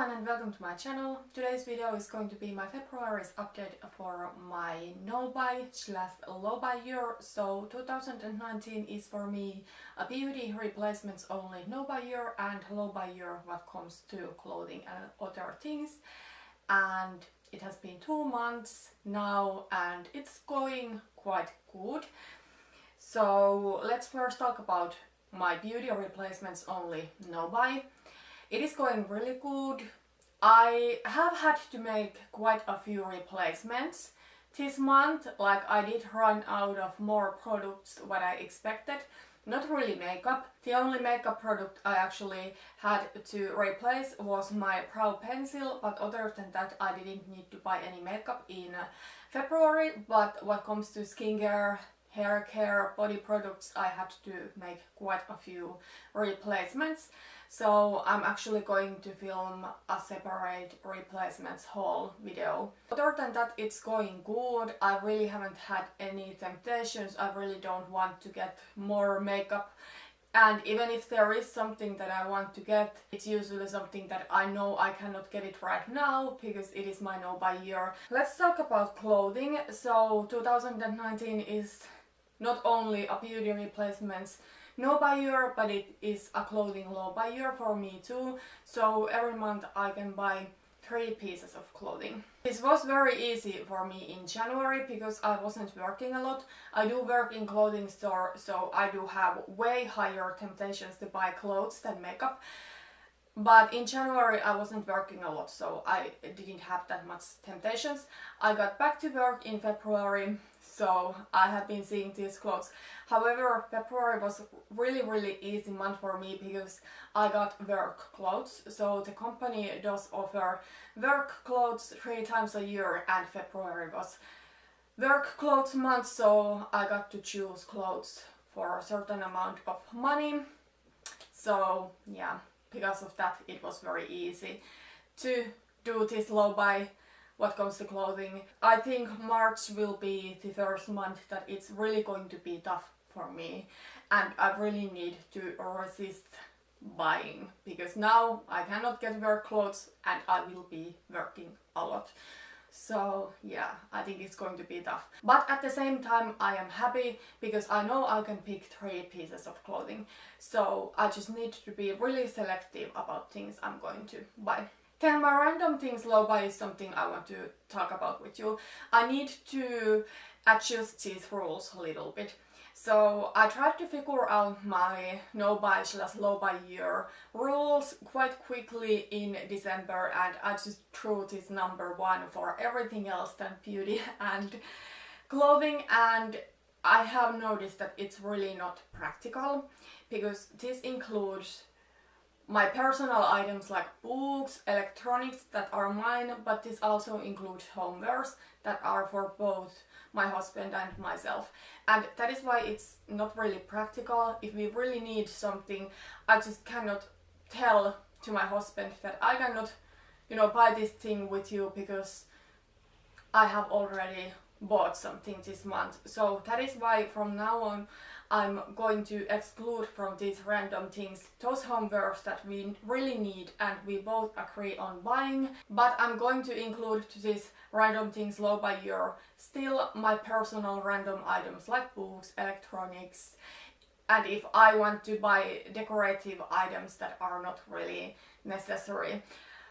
everyone and welcome to my channel. Today's video is going to be my February's update for my no-buy/low buy year. So 2019 is for me a beauty replacements only no-buy year and low-buy year what comes to clothing and other things. And it has been 2 months now and it's going quite good. So let's first talk about my beauty replacements only no-buy. It is going really good. I have had to make quite a few replacements this month, like I did run out of more products what I expected. Not really makeup. The only makeup product I actually had to replace was my brow pencil, but other than that I didn't need to buy any makeup in February. But what comes to skincare, hair care, body products, I had to make quite a few replacements. So I'm actually going to film a separate replacements haul video. Other than that, it's going good. I really haven't had any temptations. I really don't want to get more makeup. And even if there is something that I want to get, it's usually something that I know I cannot get it right now because it is my no-buy year. Let's talk about clothing. So 2019 is not only a beauty replacements no-buy year, but it is a clothing low-buy year for me too. So every month I can buy 3 pieces of clothing. This was very easy for me in January because I wasn't working a lot. I do work in clothing store, so I do have way higher temptations to buy clothes than makeup. But in January I wasn't working a lot, so I didn't have that much temptations. I got back to work in February, so I have been seeing these clothes. However, February was really easy month for me because I got work clothes. So the company does offer work clothes 3 times a year and February was work clothes month, so I got to choose clothes for a certain amount of money. So yeah, because of that it was very easy to do this low buy what comes to clothing. I think March will be the first month that it's really going to be tough for me and I really need to resist buying because now I cannot get work clothes and I will be working a lot. So yeah, I think it's going to be tough. But at the same time I am happy because I know I can pick 3 pieces of clothing. So I just need to be really selective about things I'm going to buy. Then my random things low buy is something I want to talk about with you. I need to adjust these rules a little bit. So I tried to figure out my no-buy/low buy year rules quite quickly in December and I just threw this number 1 for everything else than beauty and clothing, and I have noticed that it's really not practical because this includes my personal items like books, electronics that are mine, but this also includes homewares that are for both my husband and myself. And that is why it's not really practical. If we really need something, I just cannot tell to my husband that I cannot, buy this thing with you because I have already bought something this month. So that is why from now on I'm going to exclude from these random things those homewares that we really need and we both agree on buying. But I'm going to include to these random things low buy year still my personal random items like books, electronics, and if I want to buy decorative items that are not really necessary.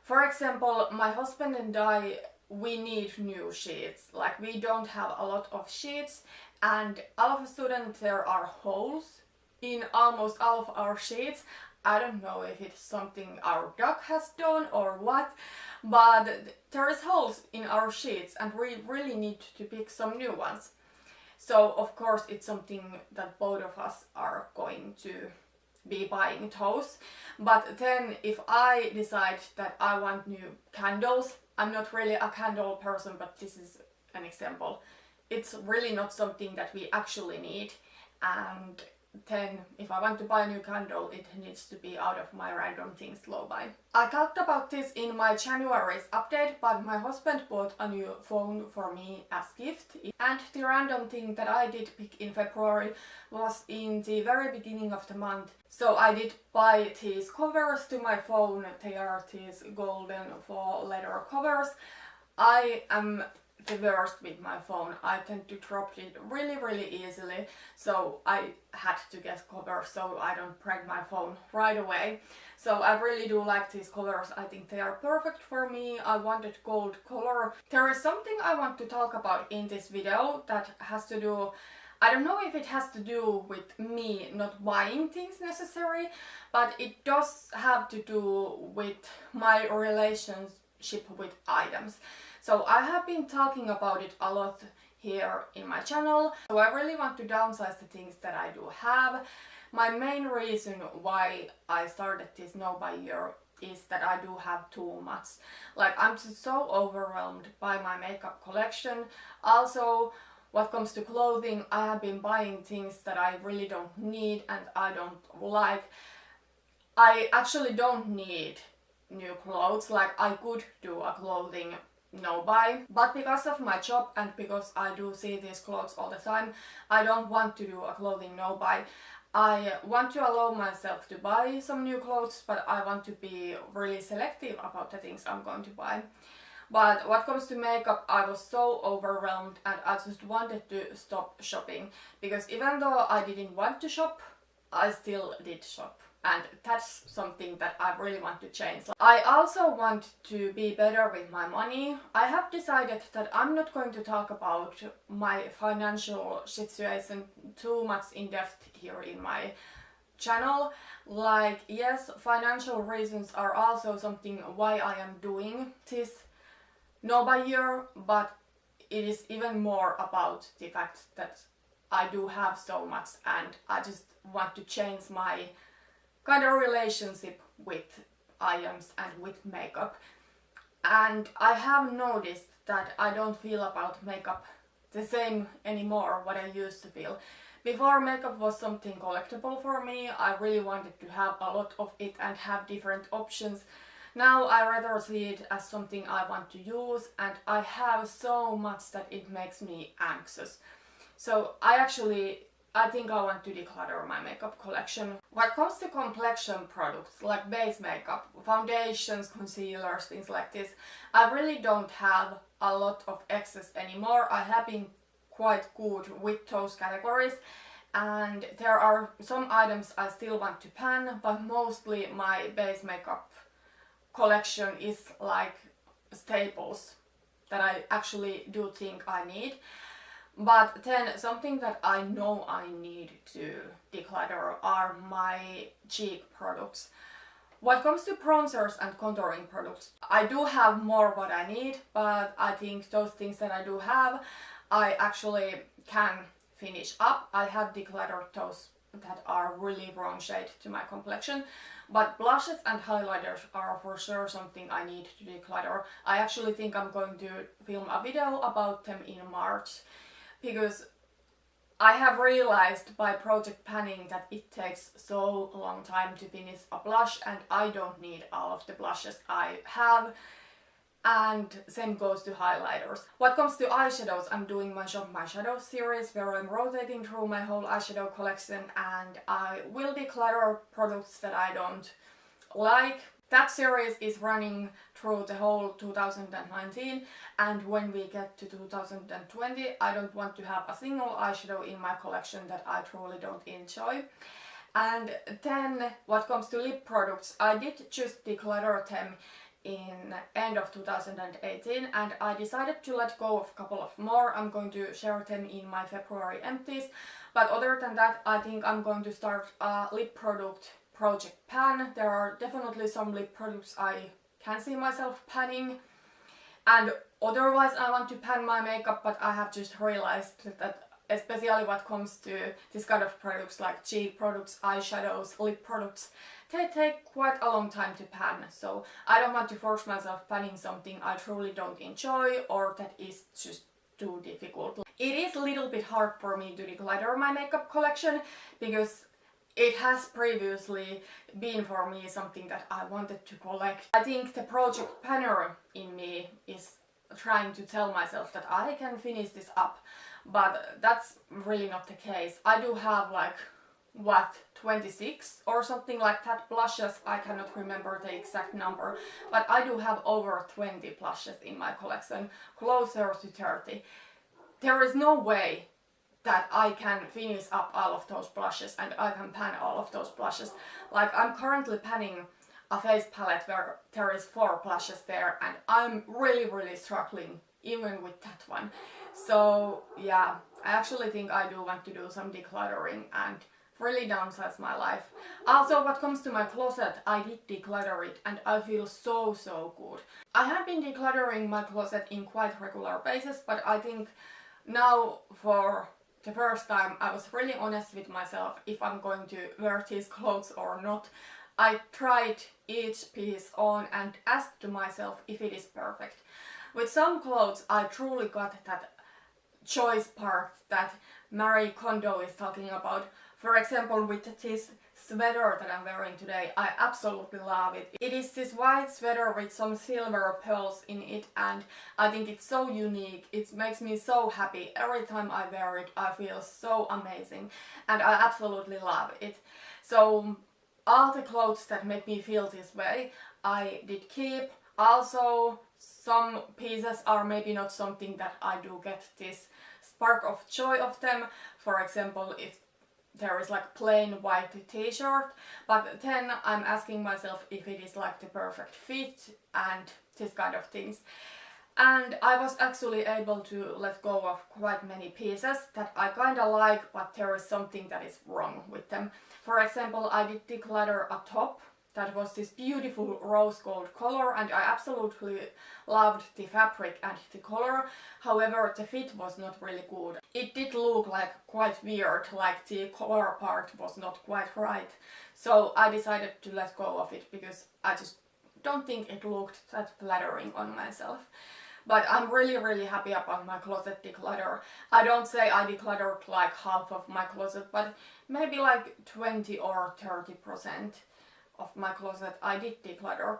For example, my husband and I, we need new sheets. Like we don't have a lot of sheets and all of a sudden there are holes in almost all of our sheets. I don't know if it's something our dog has done or what, but there is holes in our sheets and we really need to pick some new ones. So of course it's something that both of us are going to be buying those. But then if I decide that I want new candles, I'm not really a candle person, but this is an example. It's really not something that we actually need and then if I want to buy a new candle, it needs to be out of my random things low buy. I talked about this in my January's update, but my husband bought a new phone for me as gift. And the random thing that I did pick in February was in the very beginning of the month. So I did buy these covers to my phone. They are these golden faux leather covers. I am the worst with my phone. I tend to drop it really easily, so I had to get covers so I don't break my phone right away. So I really do like these covers. I think they are perfect for me. I wanted gold color. There is something I want to talk about in this video that has to do, I don't know if it has to do with me not buying things necessary, but it does have to do with my relationship with items. So I have been talking about it a lot here in my channel. So I really want to downsize the things that I do have. My main reason why I started this no buy year is that I do have too much. Like, I'm just so overwhelmed by my makeup collection. Also, what comes to clothing, I have been buying things that I really don't need and I don't like. I actually don't need new clothes. Like, I could do a clothing no buy, but because of my job and because I do see these clothes all the time, I don't want to do a clothing no buy. I want to allow myself to buy some new clothes, but I want to be really selective about the things I'm going to buy. But what comes to makeup, I was so overwhelmed and I just wanted to stop shopping, because even though I didn't want to shop, I still did shop. And that's something that I really want to change. I also want to be better with my money. I have decided that I'm not going to talk about my financial situation too much in depth here in my channel. Like, yes, financial reasons are also something why I am doing this no buy year, but it is even more about the fact that I do have so much and I just want to change my kind of relationship with items and with makeup. And I have noticed that I don't feel about makeup the same anymore what I used to feel. Before, makeup was something collectible for me. I really wanted to have a lot of it and have different options. Now I rather see it as something I want to use, and I have so much that it makes me anxious. So I think I want to declutter my makeup collection. When it comes to complexion products like base makeup, foundations, concealers, things like this, I really don't have a lot of excess anymore. I have been quite good with those categories, and there are some items I still want to pan, but mostly my base makeup collection is like staples that I actually do think I need. But then something that I know I need to declutter are my cheek products. When it comes to bronzers and contouring products, I do have more what I need, but I think those things that I do have, I actually can finish up. I have decluttered those that are really wrong shade to my complexion. But blushes and highlighters are for sure something I need to declutter. I actually think I'm going to film a video about them in March, because I have realized by project panning that it takes so long time to finish a blush, and I don't need all of the blushes I have. And same goes to highlighters. What comes to eyeshadows, I'm doing my Shop My Shadows series where I'm rotating through my whole eyeshadow collection, and I will declutter products that I don't like. That series is running through the whole 2019, and when we get to 2020, I don't want to have a single eyeshadow in my collection that I truly don't enjoy. And then what comes to lip products, I did just declutter them in end of 2018, and I decided to let go of a couple of more. I'm going to share them in my February empties, but other than that, I think I'm going to start a lip product project pan. There are definitely some lip products I can see myself panning, and otherwise I want to pan my makeup, but I have just realized that especially what comes to this kind of products like cheek products, eyeshadows, lip products, they take quite a long time to pan, so I don't want to force myself panning something I truly don't enjoy or that is just too difficult. It is a little bit hard for me to declutter my makeup collection because it has previously been for me something that I wanted to collect. I think the project planner in me is trying to tell myself that I can finish this up, but that's really not the case. I do have like, what, 26 or something like that blushes. I cannot remember the exact number, but I do have over 20 blushes in my collection, closer to 30. There is no way that I can finish up all of those blushes and I can pan all of those blushes. Like, I'm currently panning a face palette where there is 4 blushes there, and I'm really struggling even with that one. So yeah, I actually think I do want to do some decluttering and really downsize my life. Also, what comes to my closet, I did declutter it and I feel so good. I have been decluttering my closet in quite regular basis, but I think now for the first time I was really honest with myself if I'm going to wear these clothes or not. I tried each piece on and asked to myself if it is perfect. With some clothes I truly got that choice part that Marie Kondo is talking about. For example, with this sweater that I'm wearing today, I absolutely love it. It is this white sweater with some silver pearls in it, and I think it's so unique. It makes me so happy. Every time I wear it, I feel so amazing, and I absolutely love it. So all the clothes that make me feel this way, I did keep. Also, some pieces are maybe not something that I do get this spark of joy of them. For example, if there is like plain white t-shirt, but then I'm asking myself if it is like the perfect fit and this kind of things. And I was actually able to let go of quite many pieces that I kinda like, but there is something that is wrong with them. For example, I did declutter a top that was this beautiful rose gold color, and I absolutely loved the fabric and the color. However, the fit was not really good. It did look like quite weird, like the color part was not quite right. So I decided to let go of it because I just don't think it looked that flattering on myself. But I'm really happy about my closet declutter. I don't say I decluttered like half of my closet, but maybe like 20 or 30% of my closet I did declutter.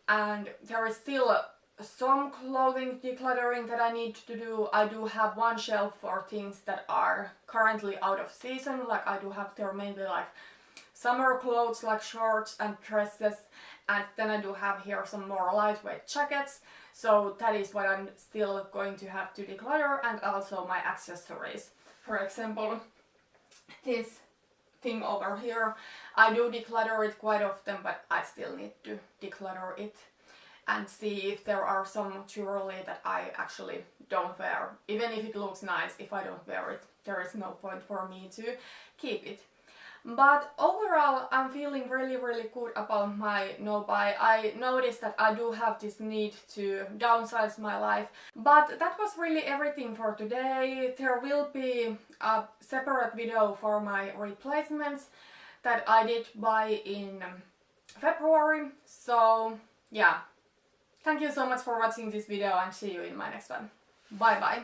And there is still some clothing decluttering that I need to do. I do have one shelf for things that are currently out of season. Like, I do have there maybe like summer clothes like shorts and dresses, and then I do have here some more lightweight jackets. So that is what I'm still going to have to declutter, and also my accessories. For example, this thing over here, I do declutter it quite often, but I still need to declutter it and see if there are some jewelry that I actually don't wear. Even if it looks nice, if I don't wear it, there is no point for me to keep it. But overall, I'm feeling really good about my no-buy. I noticed that I do have this need to downsize my life. But that was really everything for today. There will be a separate video for my replacements that I did buy in February. So yeah, thank you so much for watching this video and see you in my next one. Bye bye!